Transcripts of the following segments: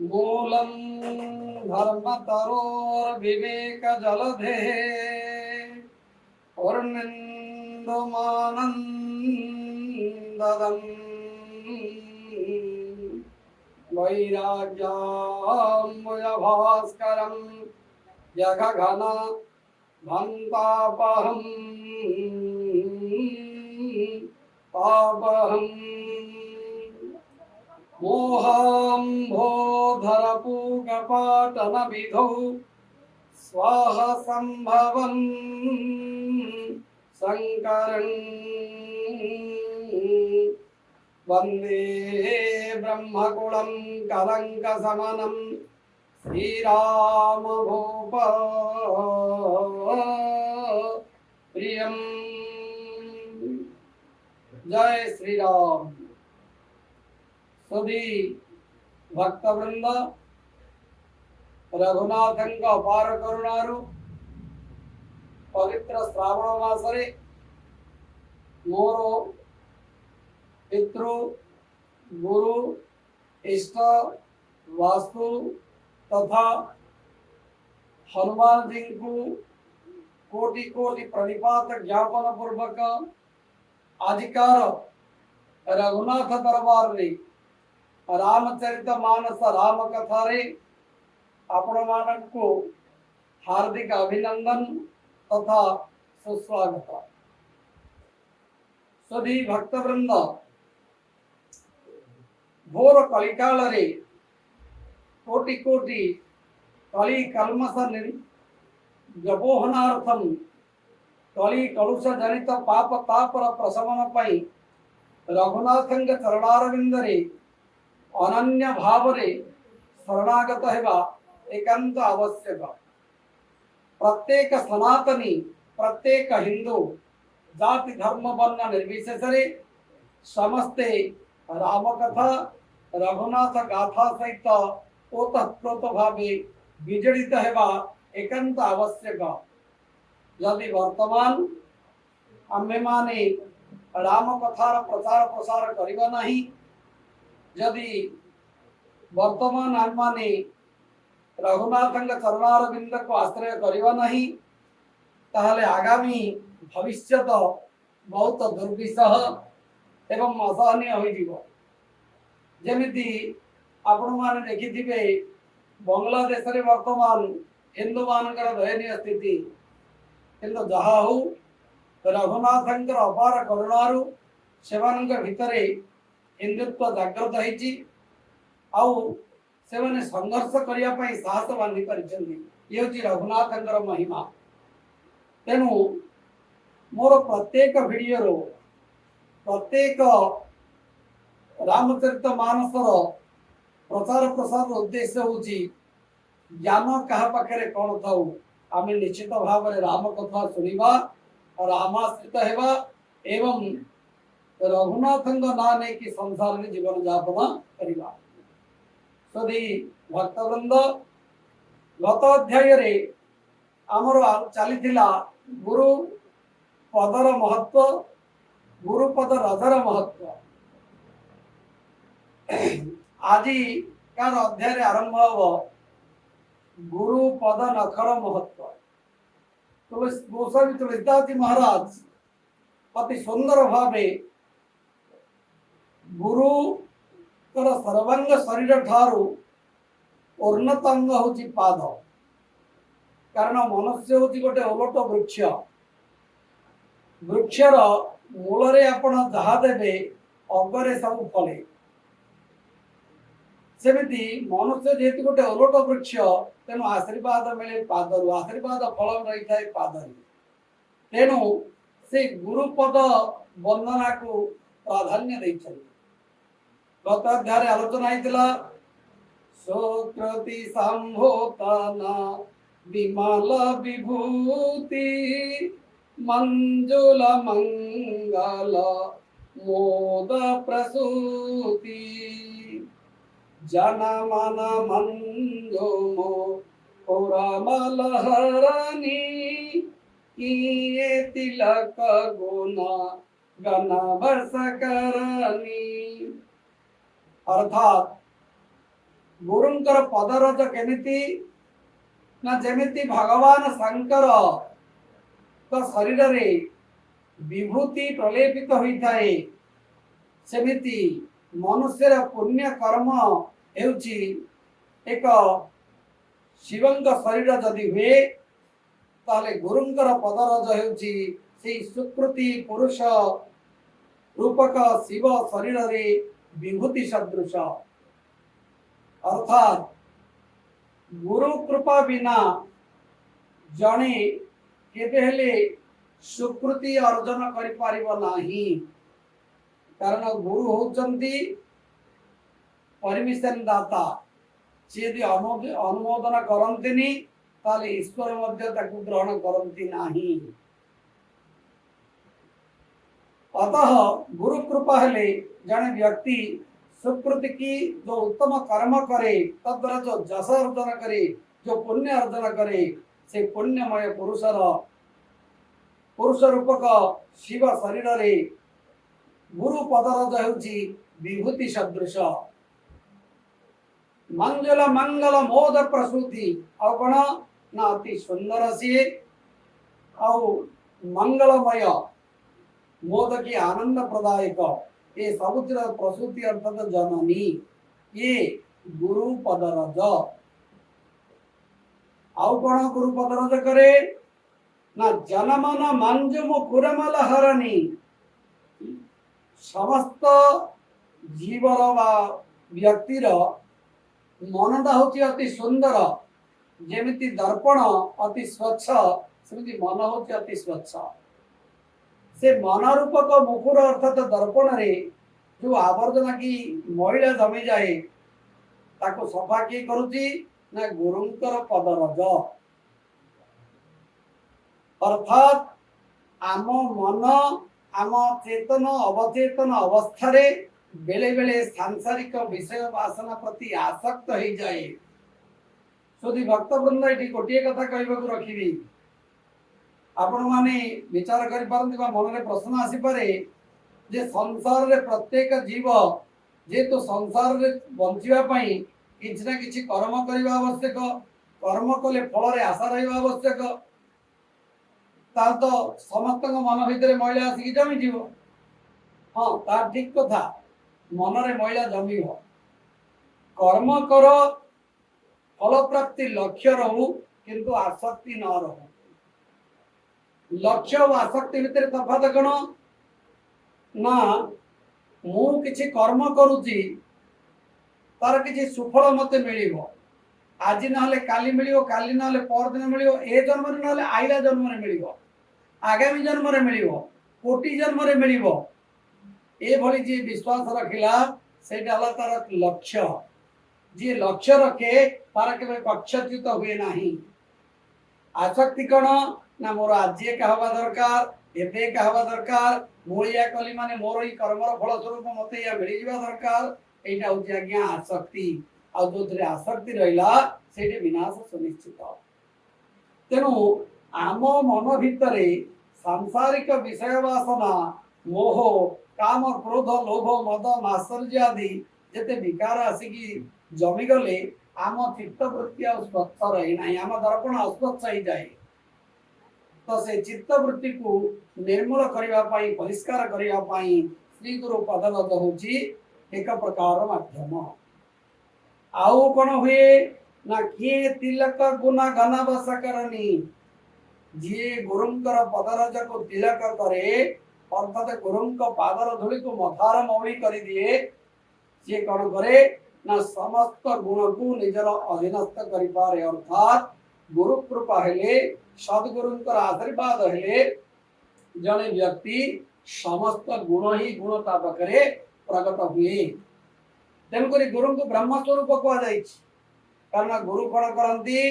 मूलं धर्मतरोर्विवेकजलधेः पूर्णेन्दुमानन्ददम् वैराग्याम्बुजभास्करं जगघन भन्तापहं पापहम् मोहाम्भोधरपूगपाटनविधौ स्वाहा सम्भवन् शङ्करं वन्दे ब्रह्मकुलं कलङ्कशमनं श्रीरामभूप प्रियं। जय श्री राम। सभी भक्तवृंद रघुनाथं अपार करुणारु पवित्र श्रावण मासरे मोर पितृ गुरु इष्ट वास्तु तथा हनुमान जी को कोटि कोटि प्रणिपात ज्ञापन पूर्वक आजिकार रघुनाथ दरबार रे रामचरित मानस राम कथा रे आपण मानक को हार्दिक अभिनंदन तथा सुस्वागत। सभी भक्तवृंद घोर कलिकाल रे कोटि कोटि कली कल्मष जपोहनार्थम कली कलुष जनित पाप तापर प्रशमन पई रघुनाथं चरणारविंद रे अनन्य भाव रे शरणागत हेबा एकांत आवश्यक। प्रत्येक सनातनी प्रत्येक हिंदू जाति धर्म वर्ण निर्विशेष समस्ते राम कथा रघुनाथ गाथा सहित ओतप्रोत भावे विजड़ित हेबा एकांत आवश्यक। यदि वर्तमान आम्भे माने राम कथार प्रचार प्रसार करिबा नहीं, यदि वर्तमान आम माने रघुनाथं चरणारविंद को आश्रय करिबा नहीं, ताहले आगामी भविष्यत बहुत दुर्विषह एवं असहनीय हो जीवो। जेमिति आपण माने देखिथिबे बांग्लादेश रे वर्तमान हिंदू मानकर दयनीय स्थिति, किंतु जहा हो रघुनाथं अपार करुणारु सेवानंक भितरे हिंदुत्व जागृत होइछि आउ सेवाने संघर्ष करिया पई साहस बांधी परिछन्ति। ये होछि रघुनाथंकर महिमा। तेनु मोर प्रत्येक वीडियो रो प्रत्येक रामचरित मानसर प्रचार प्रसार उद्देश्य होछि ज्ञान कहा पाखरे कोन थाउ आमे निश्चित भाव में राम कथा सुनिबा और रामाश्रित हेबा एवं रघुनाथं ना नहीं कि संसार में जीवन यापन करिबा। सदी भक्तवृंद गत अध्याय रे आमर चलीथिला गुरु पदर महत्व गुरुपद रजर महत्व। आज कार अध्याय आरंभ हो गुरुपद नखर महत्व। गोस्वामी तुलसीदास जी महाराज अति सुंदर भावे गुरु सर्वांग शरीर ठारू उन्नत अंग होची पाद। कारण मनुष्य होची गोटे ओलट वृक्ष। वृक्षर मूल रे आपण जहा देबे अगरे सब फले। सेमिति मनुष्य जेहेतु गोटे ओलट वृक्ष तेणु आशीर्वाद मिले पादरु, आशीर्वाद फल रही थाए पादरु। तेणु से गुरुपद वंदना को प्राधान्य देइछन। गत अध्याय आलोचना होइतिला सुकृति संभोतना विमल विभूति मंजुल मंगल मोद प्रसूति जन मन मंजुमो पुरमलहरणी किए तिलक गुना गण वर्ष करनी। अर्थात गुरुंकर पदरज केमिति ना जेमिति भगवान शंकर तो शरीर रे विभूति प्रलेपित होता है सेमिति मनुष्यर पुण्य कर्म हेउची एक शिवंग शरीर जदि हुए ताले गुरुंकर पदरज हेउची से सुकृति पुरुष रूपक शिव शरीर रे विभूति सदृश अर्थात गुरु कृपा बिना जणे केबे हेले सुकृति अर्जन करि पारिबो नाही कारण गुरु होचंती परमिशन दाता से यदि अनुमोदन करंतिनी ताले ईश्वर मध्य ताकु ग्रहण करंती नाही अतः गुरु कृपा हेले जने व्यक्ति सुकृति की जो उत्तम कर्म करे तद्वारा जो जस अर्जन करे जो पुण्य अर्जन करे से पुण्यमय पुरुष रूपक शिव शरीर रे गुरु पदरज हेउची विभूति सदृश मंगल मंगल मोद प्रसूति और कौन ना अति सुंदर सी और मंगलमय मोद की आनंद प्रदायक ये समुद्र प्रसूति अर्थात जननी ये गुरु पदरज आउ कौन गुरु पदरज करे ना जनमन मंजुम कुरमल हरणी समस्त जीवर वा व्यक्तिर मनटा होची अति सुंदर जेमिति दर्पण अति स्वच्छ सेमिति मन होची अति स्वच्छ से मन रूपक मुकुर अर्थात दर्पण रे जो आवर्जना की मैला जमी जाए ताको सफा किए करुची ना गुरुंकर पदरज अर्थात आम मन आम चेतन अवचेतन अवस्था रे बेले बेले सांसारिक विषय वासना प्रति आसक्त हो जाए सुधी भक्तवृंद ये गोटे कथा कहवाक रखी आपण माने विचार करि पारंती बा मन रे प्रश्न आसी पारे जे संसार रे प्रत्येक जीव जे तो संसार रे बंचिबा पई किछ ना किछ कर्म करबा आवश्यक कर्म कले फल रे आशा रहबा आवश्यक ता तो समस्त मन भितर मैला आसिक जमी जीव हाँ ता ठीक कथा मन रे मैला जमी हो कर्म कर फल प्राप्ति लक्ष्य रहू किंतु आसक्ति न रहू लक्ष्य और आसक्ति भितर तफात कौन ना मु किछि कर्म करुची तार किछि सुफल मते मिलिबो आज नहले काली मिलिबो काली नहले पर दिन मिलिबो ए जन्म रे नहले आइला जन्म रे मिलिबो आगामी जन्म रे मिलिबो कोटि जन्म रे मिलिबो ए भली जे विश्वास रखिला सेटा हला तार लक्ष्य जे लक्ष्य रखे तार केबे पक्षच्युत हुए नाही आसक्ति कौन ना मोर आज कहवा दरकार एबे कहवा दरकार मोरिया कली माने मोर ही कर्मर फल स्वरूप मते या मिली जिवा दरकार एटा होती आज्ञा आसक्ति आ जोथरे आसक्ति रहिला सेटे विनाश सुनिश्चित तेनु आम मन भितरे सांसारिक विषय वासना मोह काम क्रोध लोभ मद मात्सर्य आदि जेते विकार आसिकी जमी गले आम चित्त वृत्ति स्वच्छ रही ना आम दर्पण अस्वच्छ ही जाए तो से चित्त वृत्ति को निर्मूल करने परिष्कार करने श्री गुरु पदरज होची एक प्रकार माध्यम आउ कौन हुए ना किए तिलक गुना घन बस करनी जी गुरुंकर पदरज को तिलक करे अर्थात गुरुंक पादर धूली को मथार मौली कर दिए सी कौन करे ना समस्त गुण को निजर अधीनस्थ कर पारे अर्थात गुरु कृपा हेले सद्गुरुंकर आशीर्वाद हेले जने व्यक्ति समस्त गुण ही गुण ता पाखरे प्रकट हुए तेणुक गुरु को ब्रह्म स्वरूप कहुई कारण गुरु कौन करती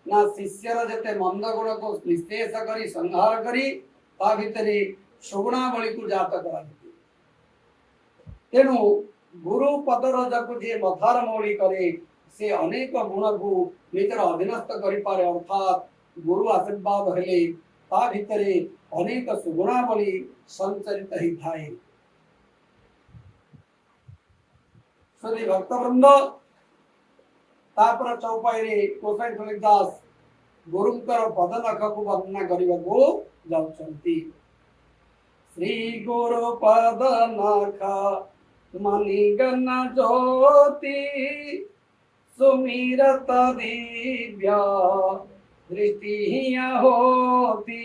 ना शिष्यर जेते मंद गुण को निशेष करी संहार करी ता भितरे सुगुणावली को जात करती तेणु गुरु पदरज को जे मथार मौली करे से अनेक गुण को निजर अधीनस्थ करि पारे अर्थात गुरु आशीर्वाद हेले ता भितरे अनेक सुगुणावली संचरित ही थाए श्री भक्तवृंद तापर चौपाई गोसाई तुलसी दास गुरुंकर पदनख को वर्णना करने को जाउछंती। श्री गुरु पदनख मणिगण ज्योति सुमिरत दिव्य दृष्टि होती।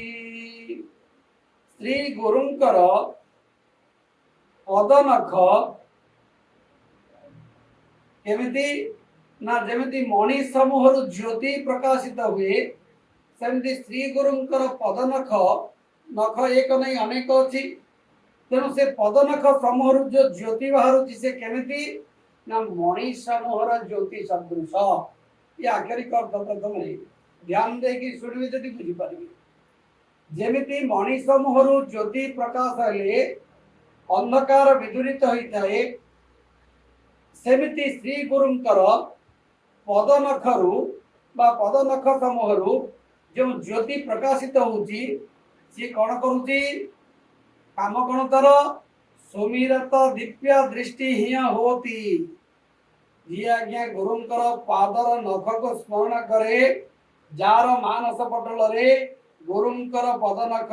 श्री गुरुंकर पदनख केमिति ना जेमिति मणि समूह ज्योति प्रकाशित हुए सेमती श्री गुरुंकर पदनख नख एक नहीं अनेक अच्छी तेणु से पदनख समूह जो ज्योति बाहर से केमिति ना मणि समूह ज्योति सदृश ये आक्षरिक अर्थ प्रथम ध्यान देकी शुणवे जदि बुझीपारे जेमिति मणि समूह ज्योति प्रकाश हेले अंधकार विदूरित होता है सेमिति श्री गुरुंकर पदनखरु बा पदनख समूह जो ज्योति प्रकाशित होची सी कौन करुची काम कौन तर सुमिरत दिव्य दृष्टि ही होती। जी आज्ञा गुरुंकर पादर नख को स्मरण करे जार मानस पटल रे गुरुंकर पदनख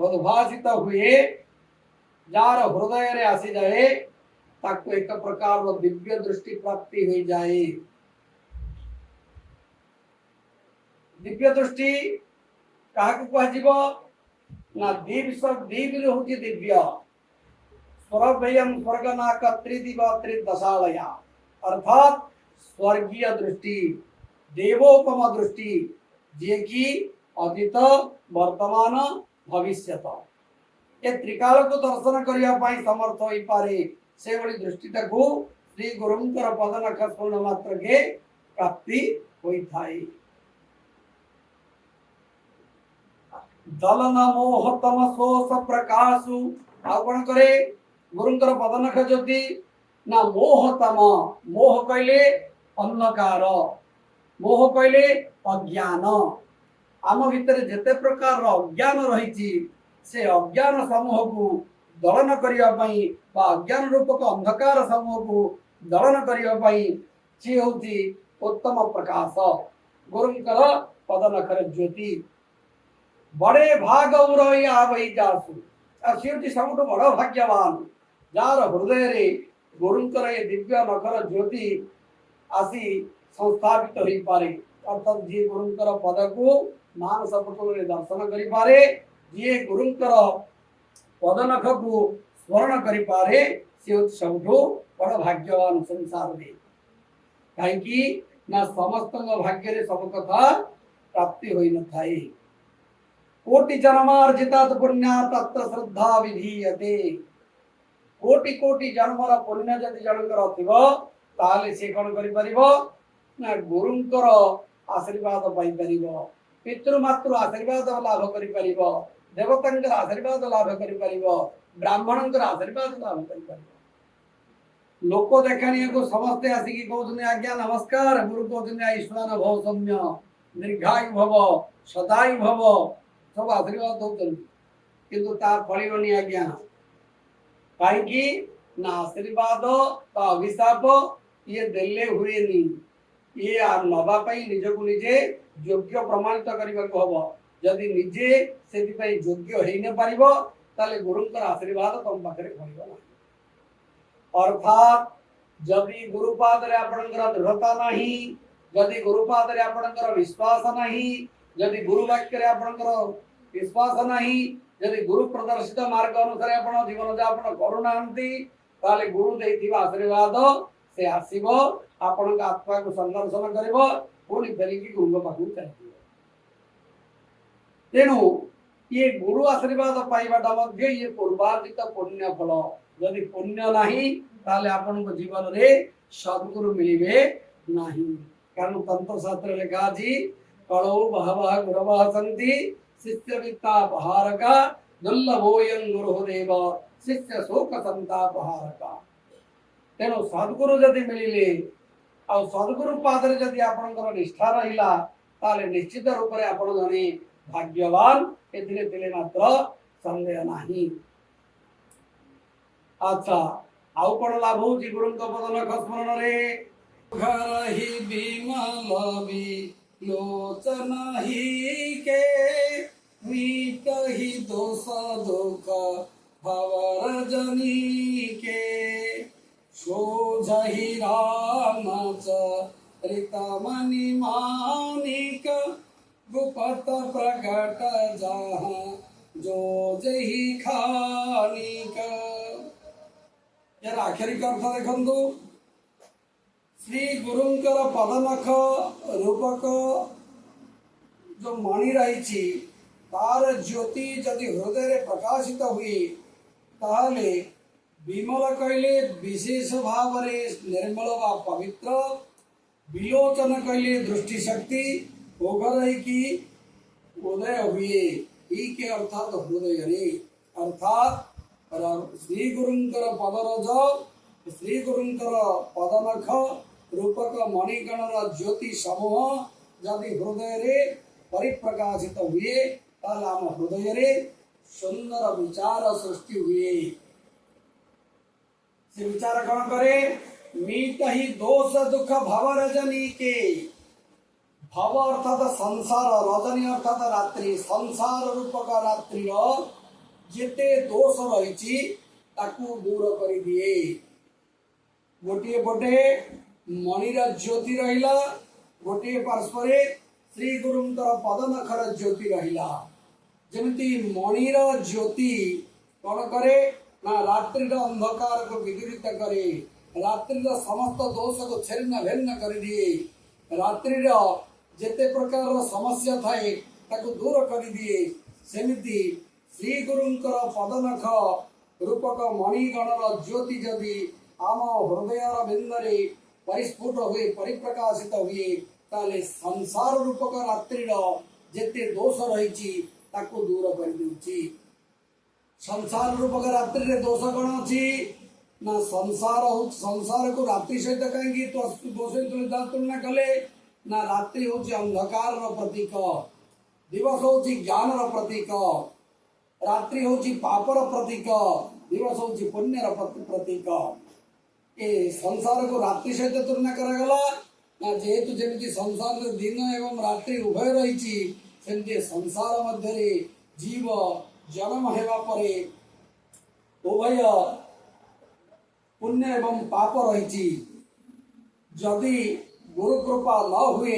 उद्भासित हुए जार हृदय रे आसी जाए ताको एक प्रकार दिव्य दृष्टि प्राप्ति हो जाए। दिव्य दृष्टि क्या कह ना दीप सब दीप होती दिव्य स्वर्गयम स्वर्गनाक त्रिदिव त्रिदशालया अर्थात स्वर्गीय दृष्टि देवोपम दृष्टि जे कि अतीत वर्तमान भविष्यत ए त्रिकाल को दर्शन करने समर्थ हो पारे से बड़ी दृष्टिटा को श्री गुरुंकर पदनख स्मरण मात्र के प्राप्ति होता है। दलन मोह तमसोस प्रकाशु आपण करे गुरुंकर पदनख ज्योति ना मोह तम मोह कहले अंधकार मोह कहले अज्ञान आम भितर जेते प्रकार अज्ञान रही से अज्ञान समूह को दलन करने अज्ञान रूपक अंधकार समूह को दलन करने सी हूँ उत्तम प्रकाश गुरुंकर पदनखर ज्योति बड़े भाग आवई जासु सी सब बड़ भाग्यवान जार हृदय रे गुरुंकर ये दिव्य नखर ज्योति आसी संस्थापित हो पारे अर्थात जी गुरुंकर पद को मानस पटल दर्शन करि पारे जी गुरुंकर पदनख को स्मरण करि पारे से सब बड़ भाग्यवान संसार में कहीं ना समस्त भाग्य रे सब कथा प्राप्ति होई न थाई। कोटि जन्मार्जिता पुण्य तत्र श्रद्धा विधीयते कोटि कोटि जन्मर पुण्य जदि जनकर थिबो ताले से कोन करि परिबो ना गुरुंकर आशीर्वाद पाई परिबो पितृमातृ आशीर्वाद लाभ करि परिबो देवतांकर आशीर्वाद लाभ करि परिबो ब्राह्मणंकर आशीर्वाद लाभ करि परिबो। लोक देखाणी को समस्ते आसिकी कहउछन आज्ञा नमस्कार गुरु कहउछन ईश्वर भव सौम्य दीर्घायु भव सदायु भव सब आशीर्वाद दौन किंतु तार फलिबनी आज्ञा कहीं ना आशीर्वाद अभिशाप ये देले हुए ये नवा निजक निजे योग्य प्रमाणित करने को हम जदि निजे से योग्य हो न पारे गुरुंकर आशीर्वाद तुम पाखे फल अर्थात जदि गुरुपाद आपणकर दृढ़ता नहीं जदि गुरुपाद आपणकर विश्वास नहीं जदि गुरु वाक्य आपणकर विश्वास नहीं जदि गुरु प्रदर्शित मार्ग अनुसार आप जीवन यापन करूना ताले गुरु देथिबा आशीर्वाद से आसीबो आपण आत्मा को संदर्शन करिबो पुणी फेरिकी गुरु पाखु चलिबो। तेणु ये गुरु आशीर्वाद पाइबाटा मध्ये ये पूर्वार्जित पुण्य फल जदि पुण्य नहीं ताले आपण को जीवन रे सद्गुरु मिलिबे नहीं कारण तंत्र शास्त्र लिखा जी कलौ बहवः गुरवः सन्ति शिष्य वित्तापहारका दुर्लभोयं गुरुदेव शिष्य शोक संतापहारका। तेणु सद्गुरु जदि मिलिले आ सद्गुरु पादरे जदि आपनकर निष्ठा रहिला ताले निश्चित रूप से आपण जने भाग्यवान एथिरे तिले मात्र संदेह नाही। अच्छा आउ कोन लाभ होची गुरुंक पदनख स्मरण रे घर ही विमल लोचन ही के मीट ही दोष दुख भवर जनी के सोझहि राम चरितमणि मानिक गुपत प्रगट जहाँ जो जही खानिक। यार आखिरी अर्थ देखु श्री गुरुंकर पदनख रूपक जो मणि रही तार ज्योति जदि हृदय रे प्रकाशित हुए ताहले विमल कहले विशेष भाव निर्मल व पवित्र, विलोचन कहले दृष्टि शक्ति ओघर की उदय हुए ही के अर्थात हृदय रे अर्थात श्री गुरुंकर पदरज श्री गुरुंकर पदनख रूपक मणिगणर ज्योति समूह जदि हृदय रे परिप्रकाशित हुए ताहले आम हृदय रे सुंदर विचार सृष्टि हुए। से विचार कौन करे मीत ही दोष दुख भव रजनी के भव अर्थात संसार रजनी अर्थात रात्रि संसार रूपक रात्रि जेते दोष रही ताकू दूर कर दिए। गोटे पटे मणिर ज्योति रहिला गोटे पार्श्वरे श्री गुरुंकर पदनखर ज्योति रहिला। जेमती मणिर ज्योति कौन करे ना रात्रि अंधकार को विदूरित करे, रात्रि समस्त दोष को छिन्न भिन्न कर दिए, रात्रि जेते प्रकार समस्या थाए ताको दूर कर दिए। सेमिति श्री गुरुंकर पदनख रूपक मणिगणर ज्योति जदि आम हृदय बिंदरे परिस्फुट हुए परिप्रकाशित हुए ताले संसार रूपक रात्रि जेते दोष रही ताको दूर कर दूची। संसार रूपक रात्रि रे दोष कौन अच्छी ना संसार को रात्रि सहित कहीं दोष तुलना कले ना रात्रि हूँ अंधकार प्रतीक, दिवस हूँ ज्ञान प्रतीक, रात्रि हूँ पापर प्रतीक, दिवस हूँ पुण्यर प्रतीक। ए संसार को रात्रि सहित तुलना करागला ना जेहेतु जमी संसार दिन एवं रात्रि उभय रही सेमती संसार मध्य जीव जन्म हेबा परे उभय पुण्य एवं पाप रही। जदि गुरु कृपा न हुए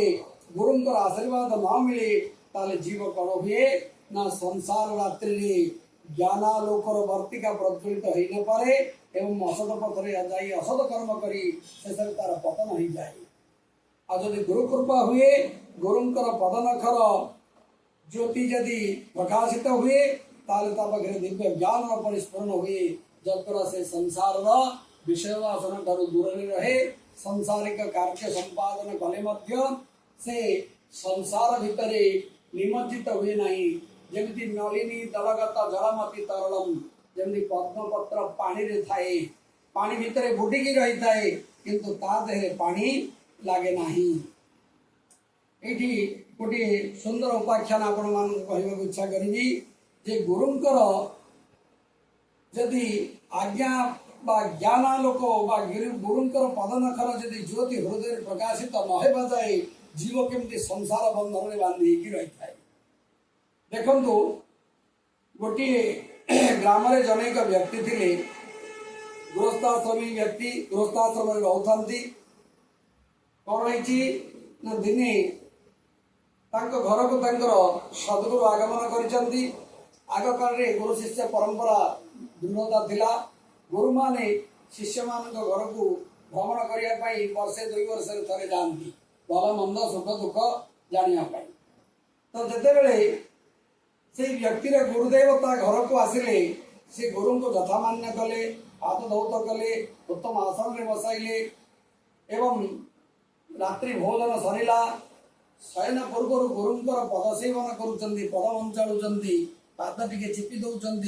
गुरुंकर आशीर्वाद न मिले ताले जीव कौन हुए ना संसार रात्रि ज्ञानालोकर वर्तिका प्रज्वलित हो न पारे एवं असद पथरे जाई असद कर्म करी शेष तार पतन हो जाए। आ जदि गुरु कृपा हुए गुरुंकर पदनखर ज्योति जदि प्रकाशित हुए ताले पाखे दिव्य ज्ञान परिस्फुरण हुए जद्वारा से संसार विषय वासना ठारू दूर रहे, सांसारिक कार्य संपादन कले मध्य से संसार भितरे निमज्जित हुए नहीं। जमिति नलिनी दलगत जलमति तरलम जमी पद्मपत्र पानी रे थाए पानी भितरे बुडिकी रही थाए किंतु ता देहे पानी लागे नाही। एठी गोटे सुंदर उपाख्यान आपण मान कहवा इच्छा करी जे गुरुंकर जदि आज्ञा बा ज्ञानालोक बा गुरुंकर पदनखर जदि ज्योति हृदय प्रकाशित न जाए जीव केमती संसार बंधन में बांधी रही थाए। देखंतु गोटे ग्राम रे जनेक व्यक्ति थिले गृहस्थाश्रमी व्यक्ति गृहस्थाश्रम रोथंती कौन ना दिने घर को सदगुरु आगमन कर आग काल गुरु शिष्य परंपरा दृढ़ता थिला। गुरु माने शिष्य मान घर को भ्रमण करने वर्षे 2 वर्ष थे जाती भल मंद सुख दुख जानापी। तो जिते से व्यक्तिर गुरुदेवता घर को आसिले से गुरु को यथामान्य कले हाथ धौत कले उत्तम आसन में बसाइले एवं रात्रि भोजन सरला शयन पूर्व गुरुंकर पद सेवन करुँच पद मंचाड़ुंट पाद टिके चिपी दौरान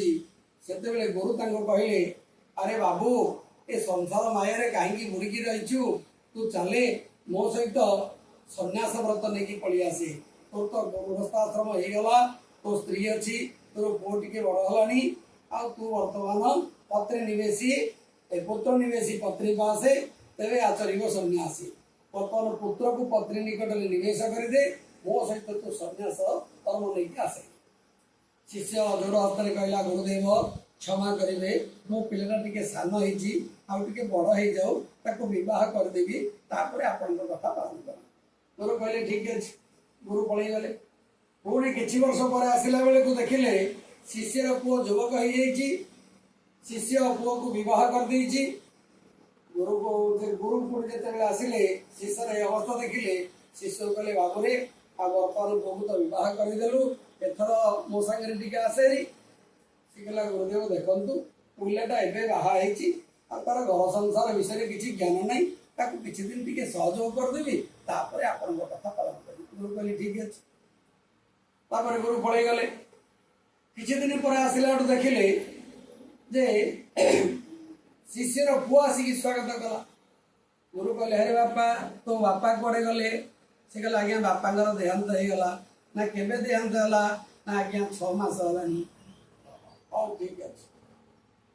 से गुरु कहले अरे बाबू ए संसार माया कहीं बुड़की रहीचु तू चले मो सहित सन्यास व्रत नहीं पलि आसे तोर तो गृहस्थाश्रम हो गला तो स्त्री अच्छी तोर पुओ टिके बड़ है आ तू वर्तमान पत्रे निवेशी पुत्र निवेशी पत्नी पासे तेरे आचर सन्यासी ବର୍ତ୍ତମାନ ପୁତ୍ରକୁ ପତ୍ନୀ ନିକଟରେ ନିବେଶ କରିଦେ, ମୋ ସହିତ ତୁ ସନ୍ନ୍ୟାସ କର୍ମ ନେଇକି ଆସେ। ଶିଷ୍ୟ ଯୋଡ଼ ହସ୍ତରେ କହିଲା, ଗୁରୁଦେବ କ୍ଷମା କରିବେ, ମୋ ପିଲାଟା ଟିକେ ସାନ ହେଇଛି, ଆଉ ଟିକେ ବଡ଼ ହେଇଯାଉ, ତାକୁ ବିବାହ କରିଦେବି, ତାପରେ ଆପଣଙ୍କ କଥା ପାଳନ କର। ଗୁରୁ କହିଲେ ଠିକ ଅଛି। ଗୁରୁ ପଳେଇଗଲେ। ପୁଣି କିଛି ବର୍ଷ ପରେ ଆସିଲା ବେଳକୁ ଦେଖିଲେ ଶିଷ୍ୟର ପୁଅ ଯୁବକ ହେଇଯାଇଛି। ଶିଷ୍ୟ ପୁଅକୁ ବିବାହ କରିଦେଇଛି। ଗୁରୁ ପୁଣି ଯେତେବେଳେ ଆସିଲେ ଶିଷ୍ୟର ଏ ଅବସ୍ଥା ଦେଖିଲେ, ଶିଷ୍ୟ କହିଲେ, ବାବୁରେ ଆଉ ବର୍ତ୍ତମାନ ପୁଅକୁ ତ ବିବାହ କରିଦେଲୁ, ଏଥର ମୋ ସାଙ୍ଗରେ ଟିକେ ଆସେରି। ସେ କହିଲା, ଗୁରୁଦେବ ଦେଖନ୍ତୁ, ପିଲାଟା ଏବେ ବାହା ହେଇଛି, ଆଉ ତାର ଘର ସଂସାର ବିଷୟରେ କିଛି ଜ୍ଞାନ ନାହିଁ, ତାକୁ କିଛି ଦିନ ଟିକେ ସହଯୋଗ କରିଦେବି, ତାପରେ ଆପଣଙ୍କ କଥା ପାଳନ କରିବି। ଗୁରୁ କହିଲେ ଠିକ ଅଛି। ତାପରେ ଗୁରୁ ପଳେଇଗଲେ। କିଛି ଦିନ ପରେ ଆସିଲା ବେଳୁ ଦେଖିଲେ ଯେ ଶିଷ୍ୟର ପୁଅ ଆସିକି ସ୍ୱାଗତ କଲା। ଗୁରୁ କହିଲେ, ହରେ ବାପା, ତୋ ବାପା କୁଆଡ଼େ ଗଲେ? ସେ କହିଲେ, ଆଜ୍ଞା ବାପାଙ୍କର ଦେହାନ୍ତ ହେଇଗଲା। ନା କେବେ ଦେହାନ୍ତ ହେଲା? ନା ଆଜ୍ଞା 6 ମାସ ହେଲାଣି। ହଉ ଠିକ ଅଛି।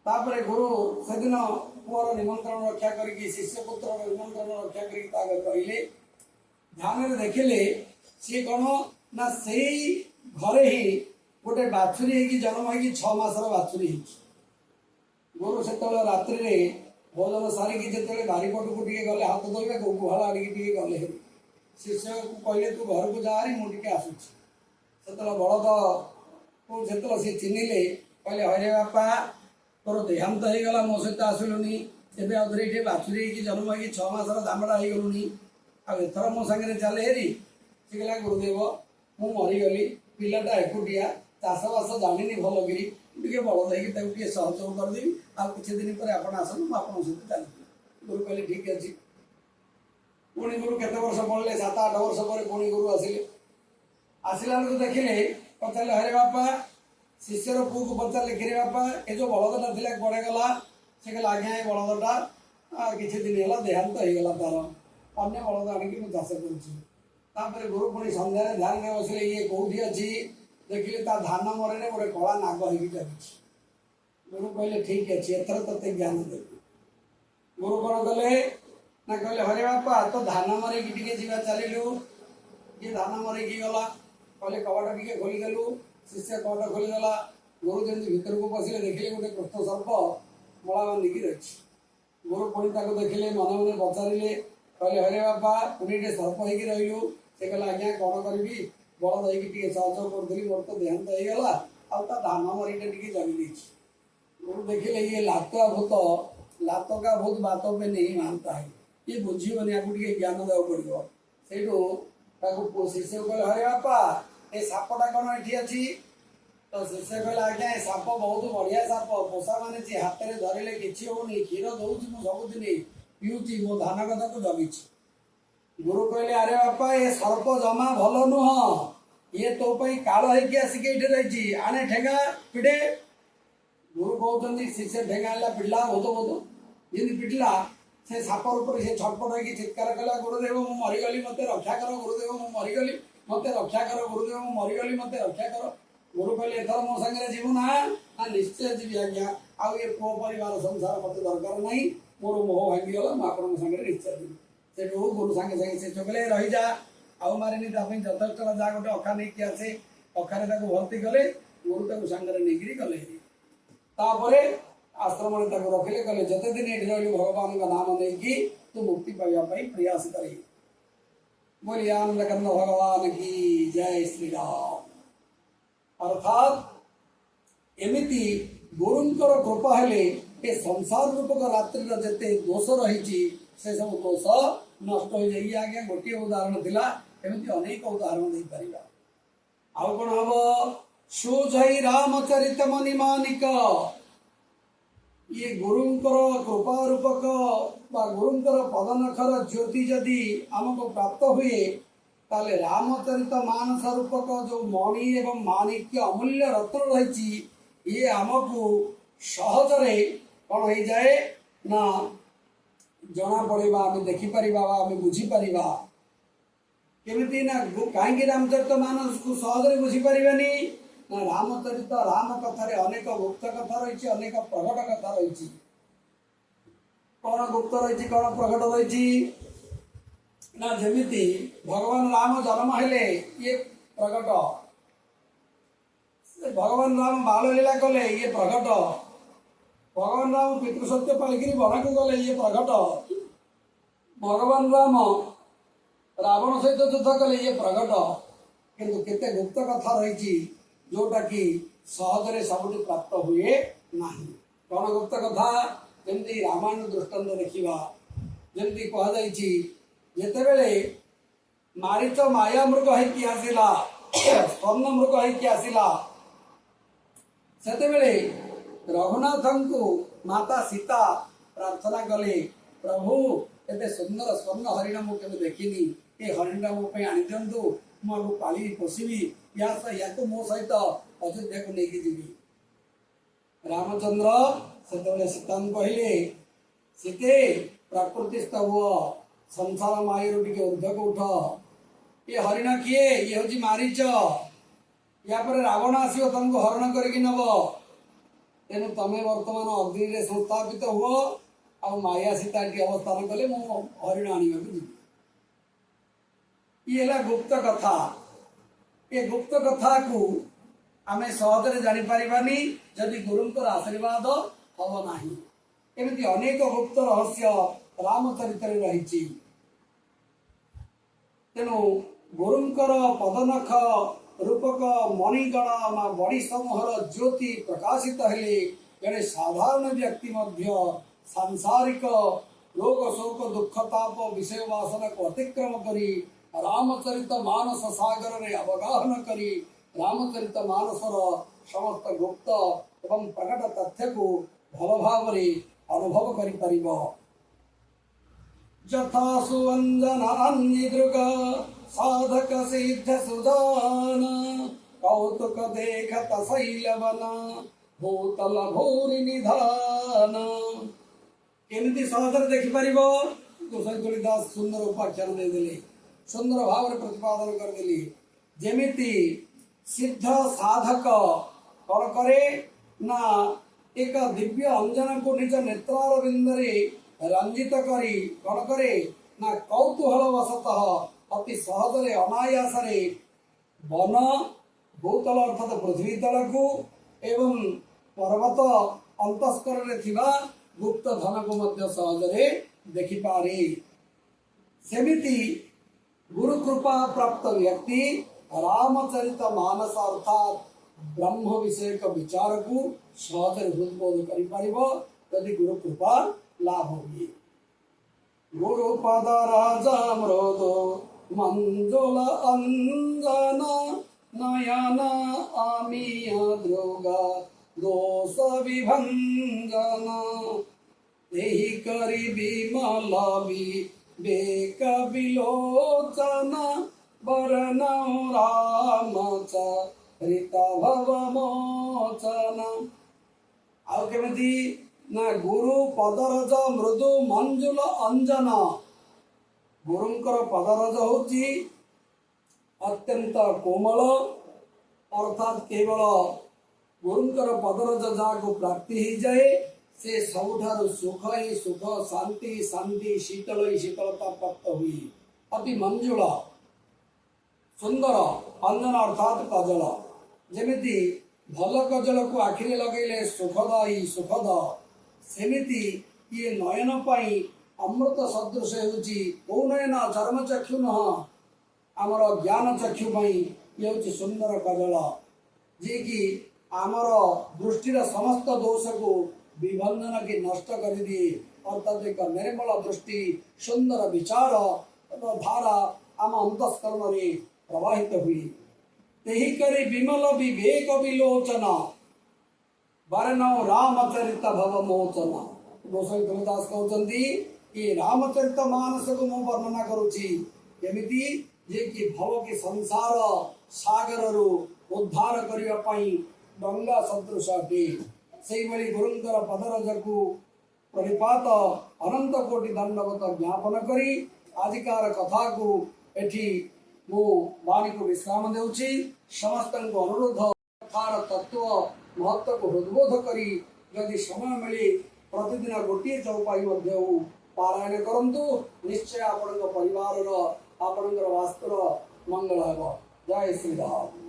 ତାପରେ ଗୁରୁ ସେଦିନ ପୁଅର ନିମନ୍ତ୍ରଣ ରକ୍ଷା କରିକି, ଶିଷ୍ୟ ପୁତ୍ରର ନିମନ୍ତ୍ରଣ ରକ୍ଷା କରିକି ତା ଘରେ ରହିଲେ। ଧ୍ୟାନରେ ଦେଖିଲେ ସିଏ କ'ଣ ନା ସେଇ ଘରେ ହିଁ ଗୋଟେ ବାଛୁରୀ ହେଇକି ଜନ୍ମ ହେଇକି 6 ମାସର ବାଛୁରୀ ହେଇଛି। ଗୁରୁ ସେତେବେଳେ ରାତ୍ରିରେ ଭୋଜନ ସାରିକି ଯେତେବେଳେ ବାରିପଟକୁ ଟିକେ ଗଲେ ହାତ ଧୋଇବାକୁ, ଗୁହାଳ ଆଡ଼ିକି ଟିକେ ଗଲେ, ଶିଷ୍ୟକୁ କହିଲେ, ତୁ ଘରକୁ ଯାଆରି, ମୁଁ ଟିକେ ଆସୁଛି। ସେତେବେଳେ ବଳଦକୁ ଯେତେବେଳେ ସେ ଚିହ୍ନିଲେ, କହିଲେ, ହଇରେ ବାପା, ତୋର ଦେହାନ୍ତ ହେଇଗଲା, ମୋ ସହିତ ଆସିଲୁନି, ଏବେ ଆଉ ଥରେ ଏଠି ବାଛୁରୀ ହେଇକି ଜନ୍ମ ହେଇକି 6 ମାସର ଦାମଡ଼ା ହେଇଗଲୁଣି, ଆଉ ଏଥର ମୋ ସାଙ୍ଗରେ ଚାଲେ ହେରି। ସେ କହିଲା, ଗୁରୁଦେବ ମୁଁ ମରିଗଲି, ପିଲାଟା ଏକୁଟିଆ, ଚାଷବାସ ଜାଣିନି ଭଲକିରି, ଟିକେ ବଳଦ ହେଇକି ତାକୁ ଟିକେ ସହଯୋଗ କରିଦେବି, ଆଉ କିଛି ଦିନ ପରେ ଆପଣ ଆସନ୍ତୁ, ମୁଁ ଆପଣଙ୍କ ସହିତ ଚାଲିବି। ଗୁରୁ କହିଲେ ଠିକ ଅଛି। ପୁଣି ଗୁରୁ କେତେ ବର୍ଷ ପଢ଼ିଲେ, 7-8 ବର୍ଷ ପରେ ପୁଣି ଗୁରୁ ଆସିଲେ। ଆସିଲା ବେଳକୁ ଦେଖିଲେ, ପଚାରିଲେ, ହରେ ବାପା, ଶିଷ୍ୟର ପୁଅକୁ ପଚାରିଲେ, କିରେ ବାପା, ଏ ଯୋଉ ବଳଦଟା ଥିଲା କୁଆଡ଼େ ଗଲା? ସେ କହିଲା, ଆଜ୍ଞା ଏ ବଳଦଟା କିଛି ଦିନ ହେଲା ଦେହାନ୍ତ ହେଇଗଲା, ତାର ଅନ୍ୟ ବଳଦ ଆଣିକି ମୁଁ ଚାଷ କରୁଛି। ତାପରେ ଗୁରୁ ପୁଣି ସନ୍ଧ୍ୟାରେ ଧ୍ୟାନରେ ବସିଲେ, ଇଏ କୋଉଠି ଅଛି? ଦେଖିଲେ ତା ଧାନ ମରରେ ଗୋଟେ କଳା ନାଗ ହେଇକି ଚାଲିଛି। ଗୁରୁ କହିଲେ, ଠିକ ଅଛି, ଏଥର ତତେ ଜ୍ଞାନ ଦେବି। ଗୁରୁ କ'ଣ କଲେ ନା କହିଲେ, ହରେ ବାପା, ତ ଧାନ ମରେଇକି ଟିକେ ଯିବା ଚାଲିଲୁ। ଇଏ ଧାନ ମରେଇକି ଗଲା। କହିଲେ, କବାଟ ଟିକେ ଖୋଲିଦେଲୁ। ଶିଷ୍ୟ କବାଟ ଖୋଲିଦେଲା। ଗୁରୁ ଯେମିତି ଭିତରକୁ ପଶିଲେ, ଦେଖିଲେ ଗୋଟେ କୃଷ୍ଣ ସର୍ପ ମଳା ବାନ୍ଧିକି ରହିଛି। ଗୁରୁ ପୁଣି ତାକୁ ଦେଖିଲେ, ମନେ ମନେ ପଚାରିଲେ, କହିଲେ, ହରେ ବାପା, ପୁଣି ଟିକେ ସର୍ପ ହେଇକି ରହିଲୁ। ସେ କହିଲା, ଆଜ୍ଞା କ'ଣ କରିବି, ବଳଦ ହେଇକି ଟିକେ ସହଯୋଗ କରୁଥିଲି, ମୋର ତ ଦେହାନ୍ତ ହେଇଗଲା, ଆଉ ତା ଧାନ ମରିଟା ଟିକେ ଜଗି ଦେଇଛି। गुरु देखिले ये लातुआ भूत लात का भूत बातों पे नहीं मानता है, ये बुझीबनी आपको टिके ज्ञान देव पड़ो से शिष्य कहले, हरे बापा ए सापटा कौन ये अच्छी? तो शिष्य कहले, आज्ञा ए साप बहुत बढ़िया साप, पोषा मान हाथ में धरले कि क्षीर दौर सबुदिन पीऊँगी, मो धान कथा को जगी। गुरु कहले, अरे बापा ए सर्प जमा भल नुह, ये तो काल होगी आसिक रही आने ठेगा पिटे। गुरु कहते शिष्य ठेगा पिटला भूत भूत जमी पिटला से साप ऊपर से छटपट हो चित्कार कला, गुरुदेव मु मरीगली मत रक्षा कर, गुरुदेव मु मरीगली मत रक्षा कर, गुरुदेव मु मरीगली मत रक्षा कर। गुरु कहले, एथर मो संगे जीवु ना? निश्चय जीवी आज्ञा, आउ ये पुओ परिवार संसार मत दरकार नहीं, मोर मोह भांगीगला, मुझे आपन संगे निश्चय जीवी। से गुरु संगे संगे शिष्य कहले, रही जा आउ मारिनी यथेष्ट जा गोटे अखा नहीं कि आसे, अखारे भर्ती कले। गुरु ताको संगे नहीं गले। तापर आश्रम रखिले, कहले जते दिन ये रही भगवान का नाम नहीं तू मुक्ति पाइबाई प्रयास कर। बोलिए आनंद कंद भगवान की जय श्री राम। अर्थात एमिति गुरुंकर कृपा हेले ए संसार रूपक रात्रि जिते दोष रही से सब दोष नष्ट हो जाए। आज्ञा गोटे उदाहरण थिला, एमती अनेक उदाहरण दे परिबा। आउ कोन हबो? सुजय रामचरित मणिमानिक, ये गुरुंकर कृपा रूपक बा गुरुंकर पदनखर ज्योति जदि आमको प्राप्त हुए, ताले रामचरित मानस रूपक जो मणि एवं माणिक्य अमूल्य रत्न रही ये आमको सहजरे कौन हो जाए ना जना पड़ा, आम देखिपर, आम बुझीपर केमी ना कहीं रामचरित मानस को सहजरे बुझीपारानी ना रामचरित राम कथार अनेक गुप्त कथा रही, अनेक प्रकट कथा रही। कौन गुप्त रही कौन प्रकट रही ନା ଯେମିତି ଭଗବାନ ରାମ ଜନ୍ମ ହେଲେ ଇଏ ପ୍ରକଟ, ଭଗବାନ ରାମ ବାଳ ଲୀଳା କଲେ ଇଏ ପ୍ରକଟ, ଭଗବାନ ରାମ ପିତୃ ସତ୍ୟ ପାଳିକିରି ବଣକୁ ଗଲେ ଇଏ ପ୍ରକଟ, ଭଗବାନ ରାମ ରାବଣ ସହିତ ଯୁଦ୍ଧ କଲେ ଇଏ ପ୍ରକଟ। କିନ୍ତୁ କେତେ ଗୁପ୍ତ କଥା ରହିଛି ଯୋଉଟା କି ସହଜରେ ସବୁଠି ପ୍ରାପ୍ତ ହୁଏ ନାହିଁ। କଣ ଗୁପ୍ତ କଥା? ଯେମିତି ରାମାୟଣ ଦୃଷ୍ଟାନ୍ତ ଦେଖିବା, ଯେମିତି କୁହାଯାଇଛି ଯେତେବେଳେ ମାରିଚ ମାୟା ମୃଗ ହେଇକି ଆସିଲା, ସ୍ୱର୍ଣ୍ଣ ମୃଗ ହେଇକି ଆସିଲା, ସେତେବେଳେ ରଘୁନାଥଙ୍କୁ ମାତା ସୀତା ପ୍ରାର୍ଥନା କଲେ, ପ୍ରଭୁ ଏତେ ସୁନ୍ଦର ସ୍ୱର୍ଣ୍ଣ ହରିଣ ମୁଁ କେବେ ଦେଖିନି, ଏ ହରିଣଟା ମୋ ପାଇଁ ଆଣିଦିଅନ୍ତୁ, ମୁଁ ଆକୁ ପାଳି ପୋଷିବି, ୟାକୁ ମୋ ସହିତ ଅଯୋଧ୍ୟାକୁ ନେଇକି ଯିବି। ରାମଚନ୍ଦ୍ର ସେତେବେଳେ ସୀତାଙ୍କୁ କହିଲେ, ସୀତେ ପ୍ରକୃତିସ୍ଥ ହୁଅ, ସଂସାର ମାୟାରୁ ଟିକେ ଉର୍ଦ୍ଧ୍ୱକୁ ଉଠ, ଏ ହରିଣ କିଏ? ଇଏ ହଉଛି ମାରିଚ, ୟା ପରେ ରାବଣ ଆସିବ ତମକୁ ହରଣ କରିକି ନବ, ତେଣୁ ତମେ ବର୍ତ୍ତମାନ ଅଗ୍ନିରେ ସଂସ୍ଥାପିତ ହୁଅ, ଆଉ ମାୟା ସୀତା ଏଠି ଅବସ୍ଥାନ କଲେ ମୁଁ ହରିଣ ଆଣିବାକୁ ଯିବି। ଇଏ ହେଲା ଗୁପ୍ତ କଥା। ଏ ଗୁପ୍ତ କଥାକୁ ଆମେ ସହଜରେ ଜାଣିପାରିବାନି ଯଦି ଗୁରୁଙ୍କର ଆଶୀର୍ବାଦ ହବ ନାହିଁ। ଏମିତି ଅନେକ ଗୁପ୍ତ ରହସ୍ୟ ରାମଚରିତରେ ରହିଛି। ତେଣୁ ଗୁରୁଙ୍କର ପଦନଖ ରୂପକ ମଣିଗଣ ବଡ଼ି ସମୂହର ଜ୍ୟୋତି ପ୍ରକାଶିତ ହେଲେ ଜଣେ ସାଧାରଣ ବ୍ୟକ୍ତି ମଧ୍ୟ ସାଂସାରିକ ରୋଗ ଶୋକ ଦୁଃଖ ତାପ ବିଷୟ ବାସନାକୁ ଅତିକ୍ରମ କରି ରାମଚରିତ ମାନସ ସାଗରରେ ଅବଗାହନ କରି ରାମଚରିତ ମାନସର ସମସ୍ତ ଗୁପ୍ତ ଏବଂ ପ୍ରକଟ ତଥ୍ୟକୁ ଭଲ ଭାବରେ ଅନୁଭବ କରିପାରିବ। ଯଥା ସୁଅଞ୍ଜନ ଅନ୍ୟଦୃଗ ସାଧକ ସିଦ୍ଧ ସୁଜାନ କୌତୁକ ଦେଖତ ଶୈଲବନ ଭୂତଲ ଭୂରି ନିଧାନ। କେମିତି ସହଜରେ ଦେଖିପାରିବ? ଗୋସାଇ ତୁଳସୀଦାସ ସୁନ୍ଦର ଉପାଖ୍ୟାନ ଦେଇଦେଲେ, ସୁନ୍ଦର ଭାବରେ ପ୍ରତିପାଦନ କରିଦେଲି। ଯେମିତି ସିଦ୍ଧ ସାଧକ କଣ କରେ ନା ଏକ ଦିବ୍ୟ ଅଞ୍ଜନକୁ ନିଜ ନେତ୍ରାର ବିନ୍ଦୁରେ ରଞ୍ଜିତ କରି କଣ କରେ ନା କୌତୂହଳ ବଶତଃ ଅତି ସହଜରେ ଅନାୟାସରେ ବନ ଭୂତଳ ଅର୍ଥାତ ପୃଥିବୀ ତଳକୁ ଏବଂ ପର୍ବତ ଅନ୍ତଃସ୍କରରେ ଥିବା ଗୁପ୍ତ ଧନକୁ ମଧ୍ୟ ସହଜରେ ଦେଖିପାରେ। ସେମିତି ଗୁରୁ କୃପା ପ୍ରାପ୍ତ ବ୍ୟକ୍ତି ରାମଚରିତ ମାନସ ଅର୍ଥାତ୍ ବ୍ରହ୍ମ ବିଷୟକ ବିଚାରକୁ ସହଜରେ ହୃଦବୋଧ କରିପାରିବ ଯଦି ଗୁରୁ କୃପା ଲାଭ ହୁଏ। ଗୁରୁ ପଦ ରାଜା ମୃଦୁ ମଞ୍ଜୁଳ ଅଞ୍ଜନ ନୟନ ଆମିୟ ଦୃଗା ଦୋଷ ବିଭଞ୍ଜନ ଏହି କରି ବିମଲ ବିବେକ ବିଲୋଚନ ବରନ ରାମଚରିତ ଭବ ମୋଚନ। ଆଉ କେମିତି ନା ଗୁରୁ ପଦରଜ ମୃଦୁ ମଞ୍ଜୁଳ ଅଞ୍ଜନ। ଗୁରୁଙ୍କର ପଦରଜ ହଉଛି ଅତ୍ୟନ୍ତ କୋମଳ ଅର୍ଥାତ୍ କେବଳ ଗୁରୁଙ୍କର ପଦରଜ ଯାହାକୁ ପ୍ରାପ୍ତି ହେଇଯାଏ ସେ ସବୁଠାରୁ ସୁଖ ହିଁ ସୁଖ, ଶାନ୍ତି ଶାନ୍ତି, ଶୀତଳ ହିଁ ଶୀତଳତା ପ୍ରାପ୍ତ ହୁଏ। ଅତି ମଞ୍ଜୁଳ ସୁନ୍ଦର, ଅଞ୍ଜନ ଅର୍ଥାତ୍ କଜଳ। ଯେମିତି ଭଲ କଜଳକୁ ଆଖିରେ ଲଗେଇଲେ ସୁଖଦ ହିଁ ସୁଖଦ, ସେମିତି ଇଏ ନୟନ ପାଇଁ ଅମୃତ ସଦୃଶ ହେଉଛି। କୋଉ ନୟନ? ଚର୍ମଚକ୍ଷୁ ନୁହଁ, ଆମର ଜ୍ଞାନ ଚକ୍ଷୁ ପାଇଁ ଇଏ ହେଉଛି ସୁନ୍ଦର କଜଳ, ଯିଏକି ଆମର ଦୃଷ୍ଟିର ସମସ୍ତ ଦୋଷକୁ ବିଭଞ୍ଜନ କି ନଷ୍ଟ କରିଦିଏ। ଅର୍ଥାତ୍ ଏକ ନିର୍ମଳ ଦୃଷ୍ଟି, ସୁନ୍ଦର ବିଚାର ଧାରା ଆମ ଅନ୍ତଃସ୍କରଣରେ ପ୍ରବାହିତ ହୁଏ। ଏହି କରି ବିମଲ ବିବେକ ବିଲୋଚନ ବରନ ରାମଚରିତ ଭବ ମୋଚନ। ଗୋସାଇ ତୁଳସୀଦାସ କହୁଛନ୍ତି ଏ ରାମଚରିତ ମାନସକୁ ମୁଁ ବର୍ଣ୍ଣନା କରୁଛି କେମିତି ଯେ କି ଭବ କି ସଂସାର ସାଗରରୁ ଉଦ୍ଧାର କରିବା ପାଇଁ ଡଙ୍ଗା ସଦୃଶ ଅଟେ। ସେଇଭଳି ଗୁରୁଙ୍କର ପଦରଜକୁ ପ୍रणिपात अनंत कोटि दंडवत ज्ञापन करी आजिकार कथा को एठी मु वाणी को विश्राम देउछि। समस्त को अनुरोध कथार तत्व महत्व को हृदबोध करी यदि समय मिले प्रतिदिन गोटे चौपाई मध्य पारायण करंतु निश्चय आपण परिवार आपण वास्तुर मंगल हे जय श्री राम।